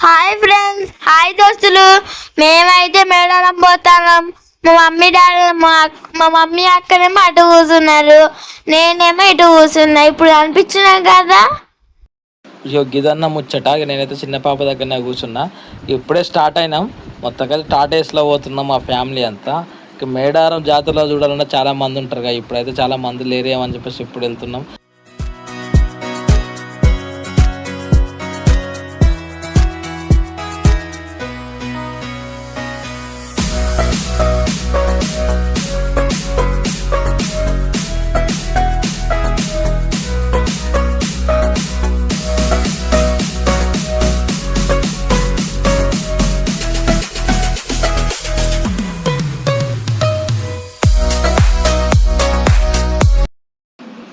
Hi friends, hi దోస్తులు. మేమైతే మేడారం పోతాం. మా మమ్మీ డాడీ మా మమ్మీ అక్కనేమో అటు కూర్చున్నారు, నేనేమో ఇటు కూర్చున్నా. ఇప్పుడు అనిపించినాం కదా. ఇక గిదన్న ముచ్చట. నేనైతే చిన్న పాప దగ్గర కూర్చున్నా. ఇప్పుడే స్టార్ట్ అయినాం. మొత్తం కలిసి టాటేస్లో పోతున్నాం మా ఫ్యామిలీ అంతా. ఇక మేడారం జాతరలో చూడాలన్నా చాలా మంది ఉంటారు కదా. ఇప్పుడైతే చాలా మంది లేరేమని చెప్పేసి ఇప్పుడు వెళ్తున్నాం.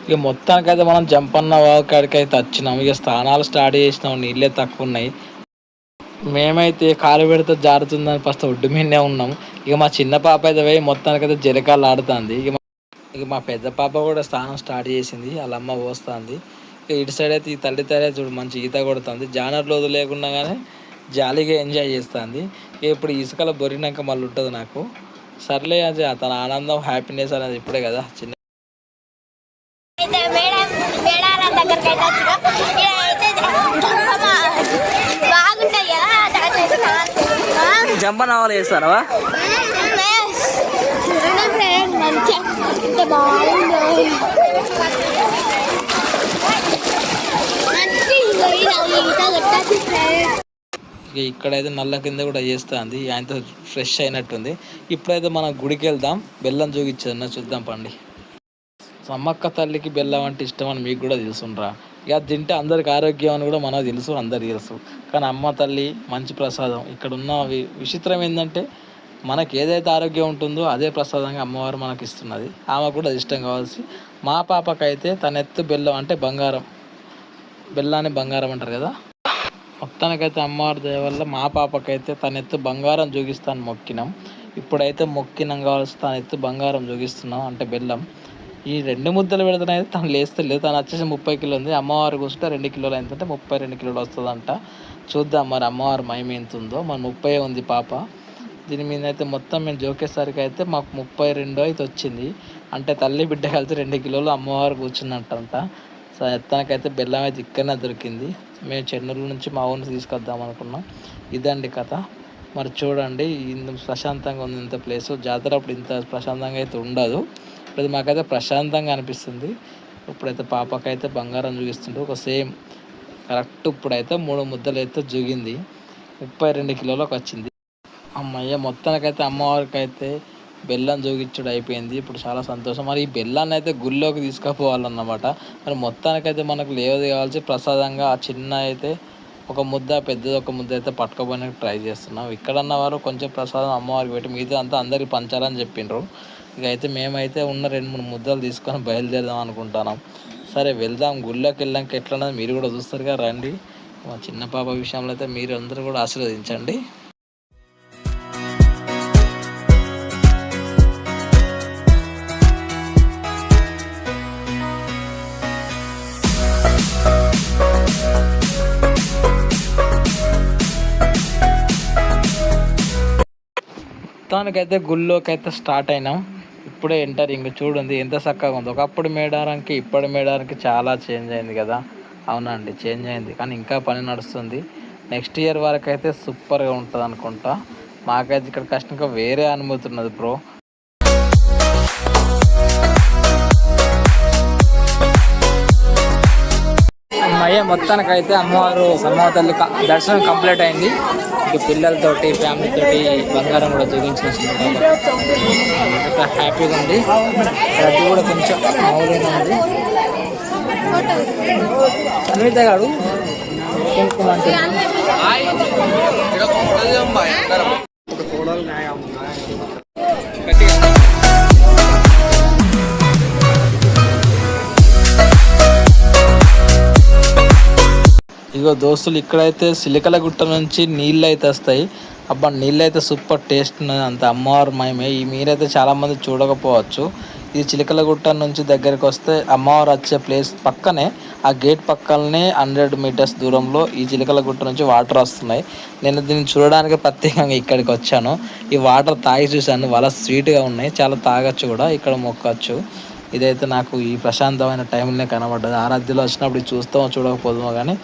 ఇక మొత్తానికైతే మనం జంపన్న కాడికి అయితే వచ్చినాం. ఇక స్థానాలు స్టార్ట్ చేసినాం. నీళ్ళే తక్కువ ఉన్నాయి. మేమైతే కాలు పెడితే జారుతుందని ఫస్ట్ ఒడ్డు మీదనే ఉన్నాం. ఇక మా చిన్న పాప అయితే పోయి మొత్తానికైతే జలకాలు ఆడుతుంది. ఇక మా పెద్ద పాప కూడా స్నానం స్టార్ట్ చేసింది. వాళ్ళ అమ్మ పోస్తుంది. ఇక ఇటు సైడ్ అయితే ఈ తల్లి తల్లి చూడు మంచి ఈత కొడుతుంది. జానర్లు వదిలేకుండా కానీ జాలీగా ఎంజాయ్ చేస్తుంది. ఇప్పుడు ఇసుకలో బొరినాక మళ్ళీ ఉంటుంది నాకు. సర్లే అది తన ఆనందం హ్యాపీనెస్ అనేది ఇప్పుడే కదా. చిన్న జంపనవాళ్ళు చేస్తారా? ఇక్కడైతే నల్ల కింద కూడా చేస్తుంది. ఆయనతో ఫ్రెష్ అయినట్టుంది. ఇప్పుడైతే మనం గుడికి వెళ్దాం. బెల్లం చూపించదన్న చూద్దాం పండి. సమ్మక్క తల్లికి బెల్లం అంటే ఇష్టం అని మీకు కూడా తెలుసుండ్రా. ఇక తింటే అందరికి ఆరోగ్యం అని కూడా మనకు తెలుసు, అందరికి తెలుసు. కానీ అమ్మ తల్లి మంచి ప్రసాదం. ఇక్కడ ఉన్న విచిత్రం ఏంటంటే మనకి ఏదైతే ఆరోగ్యం ఉంటుందో అదే ప్రసాదంగా అమ్మవారు మనకి ఇస్తున్నది. ఆమె కూడా ఇష్టం కావాల్సి. మా పాపకైతే తన ఎత్తు బెల్లం అంటే బంగారం, బెల్లాన్ని బంగారం అంటారు కదా. మొత్తానికైతే అమ్మవారి దయ వల్ల మా పాపకైతే తన ఎత్తు బంగారం జోగిస్తాను మొక్కినాం. ఇప్పుడైతే మొక్కినాం కావాల్సి తన ఎత్తు బంగారం జోగిస్తున్నాం అంటే బెల్లం. ఈ 2 ముద్దలు పెడితేనైతే తను లేస్తలేదు. తను వచ్చేసి 30 కిలో ఉంది. అమ్మవారు కూర్చుంటే 2 కిలోలు అయిందంటే 32 కిలోలు వస్తుందంట. చూద్దాం మరి అమ్మవారు మహిమ ఎంత ఉందో. మరి 30 ఉంది పాప. దీని మీద అయితే మొత్తం మేము జోకేసరికి అయితే మాకు 32 అయితే వచ్చింది. అంటే తల్లి బిడ్డ కలిసి 2 కిలోలు అమ్మవారు కూర్చుందంట. సో ఎత్తానికైతే బెల్లం అయితే ఇక్కడనే దొరికింది. మేము చెన్నూరు నుంచి మా ఊరిని తీసుకొద్దాం అనుకున్నాం. ఇదండి కథ. మరి చూడండి ఇంత ప్రశాంతంగా ఉంది ఇంత ప్లేసు. జాతర అప్పుడు ఇంత ప్రశాంతంగా అయితే ఉండదు. ఇప్పుడు మాకైతే ప్రశాంతంగా అనిపిస్తుంది. ఇప్పుడైతే పాపకైతే బంగారం చూపిస్తుంటే ఒక సేమ్ కరెక్ట్ ఇప్పుడైతే 3 ముద్దలు అయితే జుగింది. 32 కిలోలకు వచ్చింది. అమ్మయ్య మొత్తానికైతే అమ్మవారికి అయితే బెల్లం జోగించుడు అయిపోయింది. ఇప్పుడు చాలా సంతోషం. మరి ఈ బెల్లాన్ని అయితే గుళ్ళోకి తీసుకుపోవాలన్నమాట. మరి మొత్తానికైతే మనకు లేవది కావాల్సి ప్రసాదంగా ఆ చిన్న అయితే ఒక ముద్ద పెద్దది ఒక ముద్ద అయితే పట్టుకోపోయినట్టు ట్రై చేస్తున్నాం. ఇక్కడన్న వారు కొంచెం ప్రసాదం అమ్మవారికి పెట్టి మిగతా అంతా అందరికి పంచాలని చెప్పిండ్రు. ఇక అయితే మేమైతే ఉన్న 2-3 ముద్దలు తీసుకొని బయలుదేరదాం అనుకుంటున్నాం. సరే వెళ్దాం. గుళ్ళోకి వెళ్ళాక ఎట్లన్నది మీరు కూడా చూస్తారుగా, రండి. మా చిన్న పాప విషయంలో అయితే మీరు అందరూ కూడా ఆశీర్వదించండి. మొత్తానికైతే గుళ్ళోకి అయితే స్టార్ట్ అయినాం. ఇప్పుడే ఎంటరింగ్ చూడండి ఎంత చక్కగా ఉందో. ఒకప్పుడు మేడారానికి ఇప్పటి మేడారానికి చాలా చేంజ్ అయింది కదా. అవునండి చేంజ్ అయింది, కానీ ఇంకా పని నడుస్తుంది. నెక్స్ట్ ఇయర్ వరకు అయితే సూపర్గా ఉంటుంది అనుకుంటా. మాకైతే ఇక్కడ కష్టంగా వేరే అనుమతి ఉన్నది బ్రో. అయ్యే మొత్తానికైతే అమ్మవారు సమ్మవ్వ తల్లి దర్శనం కంప్లీట్ అయింది. ఇక పిల్లలతోటి ఫ్యామిలీతోటి బంగారం కూడా చూపించిన హ్యాపీగా ఉంది. రద్దు కూడా కొంచెం మామూలుగా ఉంది. అన్విత గారు ఇగో దోస్తులు ఇక్కడైతే సిలికల గుట్ట నుంచి నీళ్ళు అయితే వస్తాయి. అబ్బా నీళ్ళు అయితే సూపర్ టేస్ట్ ఉన్నది. అంత అమ్మవారు మహిమే. ఈ మీరైతే చాలామంది చూడకపోవచ్చు. ఈ చిలకలగుట్ట నుంచి దగ్గరికి వస్తే అమ్మవారు వచ్చే ప్లేస్ పక్కనే ఆ గేట్ పక్కనే 100 మీటర్స్ దూరంలో ఈ చిలకలగుట్ట నుంచి వాటర్ వస్తున్నాయి. నేను దీన్ని చూడడానికి ప్రత్యేకంగా ఇక్కడికి వచ్చాను. ఈ వాటర్ తాగి చూశాను, చాలా స్వీట్గా ఉన్నాయి, చాలా తాగొచ్చు కూడా, ఇక్కడ మొక్కచ్చు. ఇదైతే నాకు ఈ ప్రశాంతమైన టైంలోనే కనబడ్డది. ఆరాధ్యలో వచ్చినప్పుడు ఇది చూస్తామో చూడకపోదామో కానీ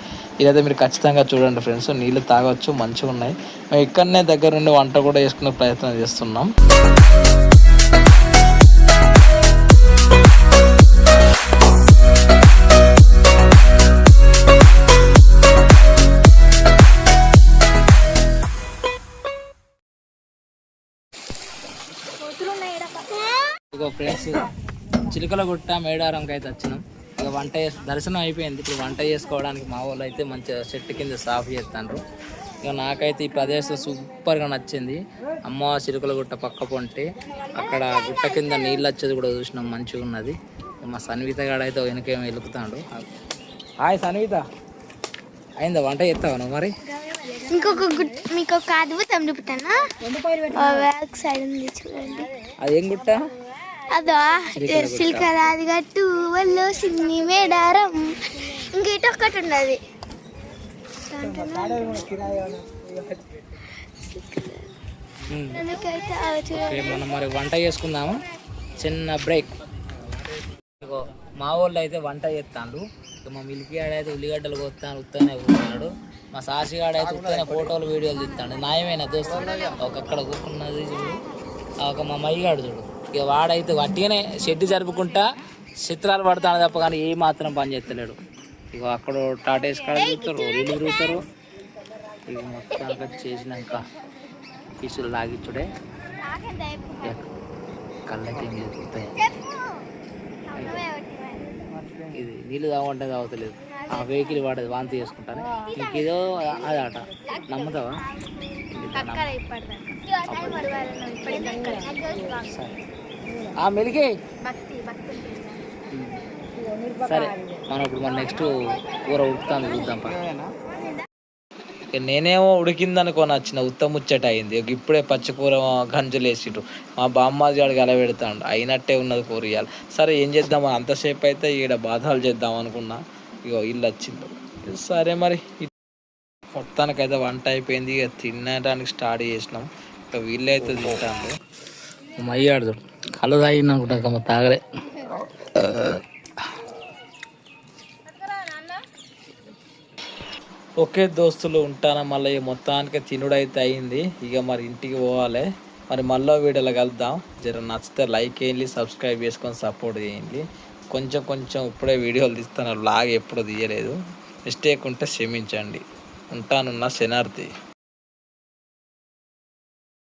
ఇదైతే మీరు ఖచ్చితంగా చూడండి ఫ్రెండ్స్. నీళ్ళు తాగొచ్చు, మంచిగా ఉన్నాయి. మేము ఇక్కడనే దగ్గర నుండి వంట కూడా చేసుకునే ప్రయత్నం చేస్తున్నాం. ఇక ఫ్రెండ్స్ చిలకలగుట్ట మేడారంకి అయితే వచ్చినాం. ఇక దర్శనం అయిపోయింది. ఇప్పుడు వంట చేసుకోవడానికి మా వాళ్ళు అయితే మంచిగా చెట్టు కింద సాఫ్ చేస్తాండ్రు. ఇక నాకైతే ఈ ప్రదేశం సూపర్గా నచ్చింది. అమ్మ చిలకలగుట్ట పక్క పొంటే అక్కడ గుట్ట కింద నీళ్ళు వచ్చేది కూడా చూసినాం, మంచిగా ఉన్నది. మా సన్విత గాడు అయితే వెనకేమో వెలుకుతాడు. హాయ్ సన్విత, అయిందా వంట చేస్తావా నువ్వు మరి? మీకు ఒక అద్భుతం చూపుతానా, బ్యాక్ సైడ్ ఉంది చూడండి. అదేం గుట్ట? అదో సిల్కరాది గట్టు వల్లో సిన్ని మేడారం. ఇంకా ఇటు ఒక్కటి ఉన్నది. మనం మరి వంట చేసుకుందాము. చిన్న బ్రేక్. మా వాళ్ళు అయితే వంట చేస్తాడు. మా మిల్కీ ఆడ అయితే ఉల్లిగడ్డలు కొత్తాను, ఉత్తనే కూర్చున్నాడు. మా సాసిగాడు అయితే ఉత్తనే ఫోటోలు వీడియోలు తీస్తాడు. నాయమైన దోస్తు అక్కడ కూర్చున్నది చూడు. ఒక మా మయ్యగాడు చూడు. ఇక వాడైతే వట్టిగానే షెడ్డు జరుపుకుంటా చిత్రాలు పడతాను తప్ప కానీ ఏ మాత్రం పని చేస్తలేడు. ఇక అక్కడ టాటేస్ కాడ చూస్తారు, వీళ్ళు తిరుగుతారు. ఇక మొత్తం చేసినాక పీసులు లాగిచ్చుడే కళ్ళకి ఏం జరుగుతాయి. ఇది నీళ్ళు తాగమంటే తాగుతలేదు. ఆ వెహికల్ వాడేది వాంతి చేసుకుంటాను. ఇంకేదో అదాట నమ్ముతావా? మెలికి సరే, మనం ఇప్పుడు మన నెక్స్ట్ కూర ఉడుకుతాను చూద్దాం. నేనేమో ఉడికిందనుకొని వచ్చిన ఉత్తముచ్చట అయింది. ఇప్పుడే పచ్చికూర గంజులు వేసిటు మా బామ్మాది వాడికి అలా పెడతాడు. అయినట్టే ఉన్నది కూర ఇవ్వాలి. సరే ఏం చేద్దాం, అంతసేపు అయితే ఈడ బాధాలు చేద్దాం అనుకున్నా. ఇగో ఇల్లు వచ్చింది. సరే మరి మొత్తానికైతే వంట అయిపోయింది. ఇక తినడానికి స్టార్ట్ చేసినాం. ఇక వీళ్ళైతే తింటాను. మయ్యాడు కళ్ళు తాగిన అనుకుంటా, తాగలే. ఓకే దోస్తులు, ఉంటాను. మళ్ళీ మొత్తానికి తినుడైతే అయింది. ఇక మరి ఇంటికి పోవాలి. మరి మళ్ళీ వీడియోలో కలుద్దాం. జర నచ్చితే లైక్ చేయండి, సబ్స్క్రైబ్ చేసుకొని సపోర్ట్ చేయండి. కొంచెం ఇప్పుడే వీడియోలు తీస్తాను, లాగ్ ఎప్పుడు తీయలేదు. మిస్టేక్ ఉంటే క్షమించండి. ఉంటానున్న శనార్థి.